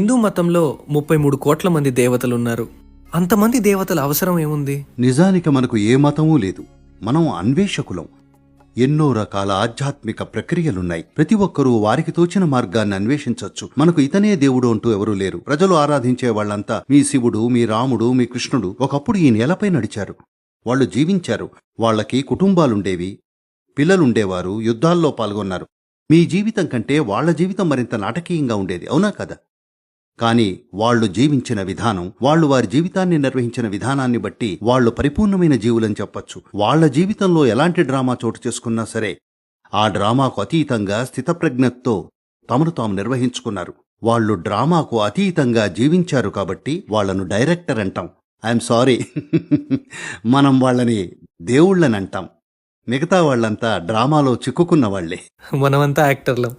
హిందూ మతంలో 33 కోట్ల మంది దేవతలున్నారు. అంతమంది దేవతల అవసరం ఏముంది? నిజానికి మనకు ఏ మతమూ లేదు. మనం అన్వేషకులం. ఎన్నో రకాల ఆధ్యాత్మిక ప్రక్రియలున్నాయి. ప్రతి ఒక్కరూ వారికి తోచిన మార్గాన్ని అన్వేషించొచ్చు. మనకు ఇతనే దేవుడు అంటూ ఎవరూ లేరు. ప్రజలు ఆరాధించే వాళ్ళంతా మీ శివుడు, మీ రాముడు, మీ కృష్ణుడు. ఒకప్పుడు ఈ నేలపై నడిచారు. వాళ్ళు జీవించారు. వాళ్ళకి కుటుంబాలుండేవి, పిల్లలుండేవారు, యుద్ధాల్లో పాల్గొన్నారు. మీ జీవితం కంటే వాళ్ల జీవితం మరింత నాటకీయంగా ఉండేది, అవునా కదా? కానీ వాళ్లు జీవించిన విధానం, వాళ్లు వారి జీవితాన్ని నిర్వహించిన విధానాన్ని బట్టి వాళ్లు పరిపూర్ణమైన జీవులని చెప్పచ్చు. వాళ్ల జీవితంలో ఎలాంటి డ్రామా చోటు చేసుకున్నా సరే, ఆ డ్రామాకు అతీతంగా స్థితప్రజ్ఞతో తమను తాము నిర్వహించుకున్నారు. వాళ్లు డ్రామాకు అతీతంగా జీవించారు కాబట్టి వాళ్లను డైరెక్టర్ అంటాం. ఐఎమ్ సారీ, మనం వాళ్ళని దేవుళ్ళని అంటాం. మిగతా వాళ్ళంతా డ్రామాలో చిక్కుకున్న వాళ్లే. మనమంతా యాక్టర్లం.